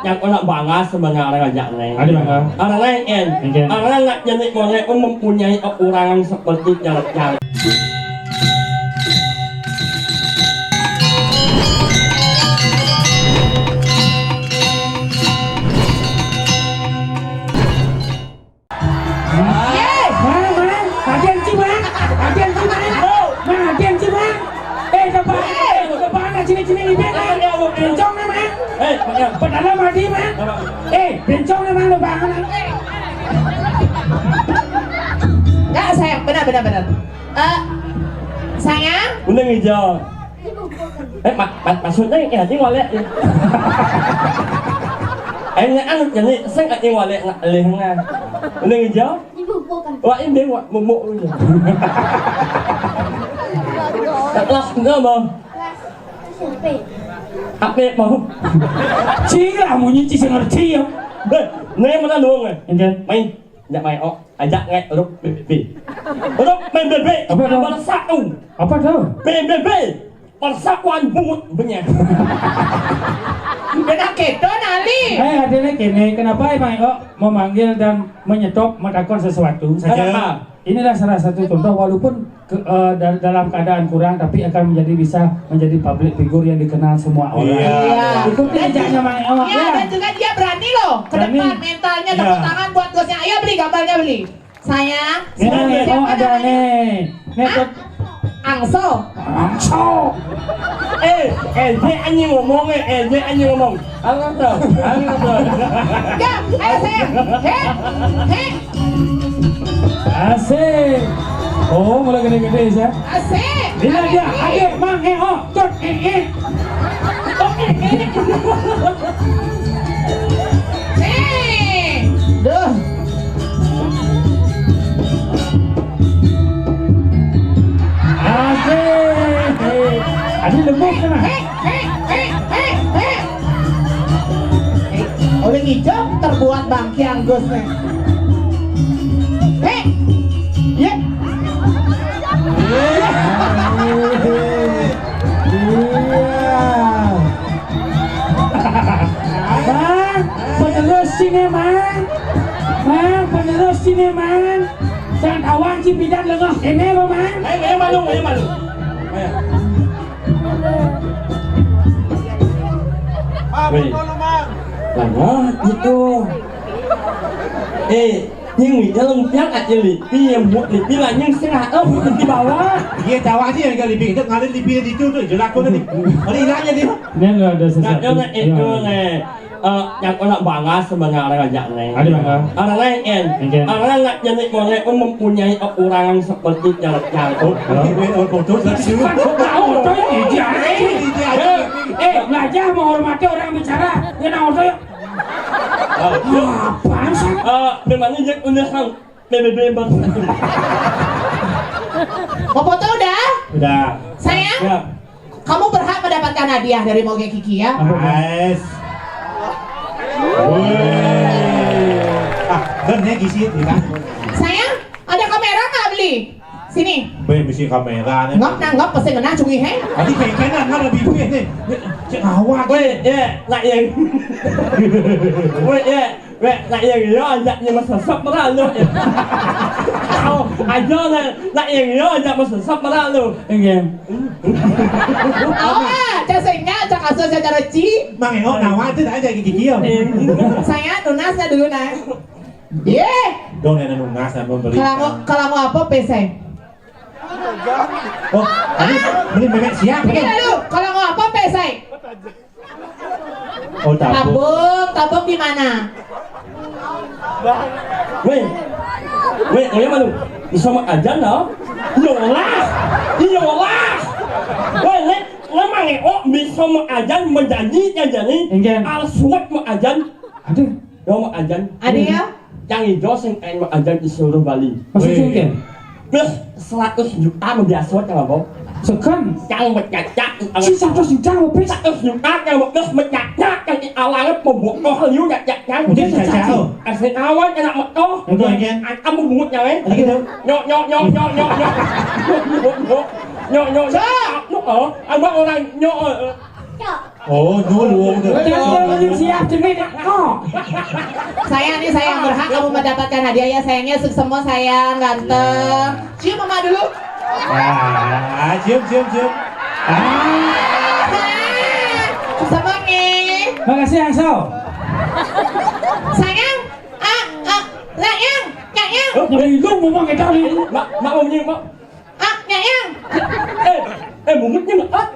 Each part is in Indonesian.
yang nak bangga sebenarnya aja nih. Ada bangga. Orang lain, orang nak jadi boleh mempunyai kekurangan seperti jalan-jalan. Sini ibet bencong na man. Padahal mati man. Bencong na man lo bangan. Enggak sayang, benar. Sayang. Udah hijau. Maksudnya ya ini wallet. Anh ăn jadi saya kat wallet nak lehna. Udah hijau. Wah ini buat momok ni. Kelas enggak bang. Apa mau? Cing lah munyi cing ngerti ya. Nih mana luang main, nak main ajak ngai ruk BB. Ruk main BB. Apa tu? Persak tu. Apa tu? BB. Persak wan bungut punya. Beda keto nali. Adanya kene, kenapa Emang memanggil dan menyetop melakukan sesuatu? Kenapa? Inilah salah satu contoh walaupun dalam keadaan kurang tapi akan bisa menjadi public figure yang dikenal semua orang. Iya. Ikuti ajaknya Mang Eo. Iya, dan juga dia berani loh. Ke depan mentalnya tepuk tangan buat bosnya. Ayo beli gambarnya beli. Sayang. Nih, ada nih. Angso. Dia anjing ngomong dia anjing ngomong. Angkat tu. Ya, ayo sayang. He. Asik. Oh, mulai gede-gede ya. Asik. Ini dia, adik Mang Eo, cot Duh. Asik. Adik lembut kan? Oleh hijau terbuat bangki anggus nih. Ya. Penerus sineman. Jangan awan cipidan lengah. Ini apa man? Ayo malu. Weh. Lama itu. Nhưng mình đã lông chắc aja lipi yang buat lipi lah nhưng setengah di bawah. Dia Jawa aja yang lipi itu ngalir lipi di itu tuh jelas kau nanti. Ada ilahnya dia. Ini enggak ada sesuatu. Nah, itu nih. Yang nak bangga sebenarnya aja nih. Ada bangga. Orang lain, orang nak jadi boleh mempunyai kekurangan seperti jalan-jalan. Betul sih. Tahu tuh ini belajar menghormati orang bicara. Ini tahu apaan sih? Memang ini udah BBB banget. Mau foto udah? Udah. Sayang, Ya. kamu berhak mendapatkan hadiah dari Moge Kiki ya. Nice. Bener gisi kan? Sayang, ada kamera nggak beli? Sini. Mesti kamera nih. Nanggap pasti kena cungi he. Tadi kayak kan lebih gue nih. Cek awak. Weh, nak yang. Weh, nak yang dia ajaknya mesesap berlalu. Tahu, aja nak yang dia ajak mesesap berlalu. Enggak. Cak sehingga cak asal secara ci. Mang Eo nawa itu aja gigi yo. Sayang, lunasnya dulu nah. Dong yang nungas dan membeli. Kalau mau apa PC? Oh, ini bebek siap. Ini dulu, kalau mau apa PC? Oh, Tabung di mana? Weh, yang mana? Bisa mak ajan lah. Iyalah. Weh, memang bisa mak ajan menjadi jadi. Al-Suwat mak ajan. Ada. Mak ajan. Ada ya? Yang hijau sing mak ajan di seluruh Bali. Maksudnya kan? Plus 100 juta membiasa kan bang? Sekan. Yang mencacat. Si 100 juta apa? 100 juta yang mencacat kan awalnya pembuka liu nyacat. Mungkin cacat. Asli awal kena motor. Betul kan? Kamu bungut yang lain. Nyok. Nyok. Nyok. Nyok. Nyok. Anh bắt orang nyok. Oh, nyulung tuh. Siap jenis. Oh. Sayang nih, sayang berhak kamu mendapatkan hadiah ya sayangnya. Semua sayang, ganteng. Cium mama dulu. Ah, cium. Semangat. Makasih Angso. Sayang. Sayang. Nyayang. Nyelindung ngomong kita nih. Mak mau nyium mak. Nyayang. Mungutnya mak.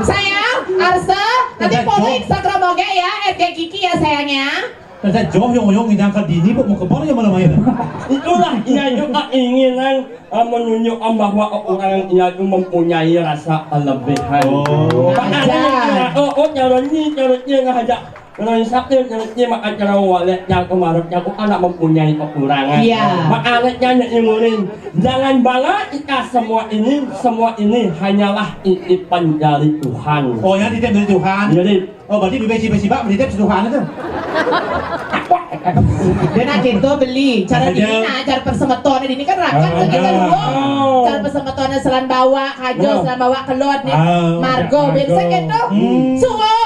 Sayang, Arsa, nanti follow Instagram Oge ya, @kiki ya sayangnya. Saya jauh yang hidang ke dini mau kemana ya malam ini? Itulah ia juga keinginan menunjukkan bahwa orang ia itu mempunyai rasa kelebihan. Oh. Makanya caranya ngajak orang sakit caranya maka cara wallet yang kemarin yang anak mempunyai kekurangan. Iya. Makanya nyimurin jangan bangga jika semua ini hanyalah titipan dari Tuhan. Oh, yang dititip dari Tuhan. Jadi Oh, berarti bebek bak dititip Tuhan itu. Dan gitu beli cara ini cara persemetonnya ini kan rakan kita dulu cara persemetonnya selan bawa kajo selan bawa kelot nih Margo biasa gitu suwo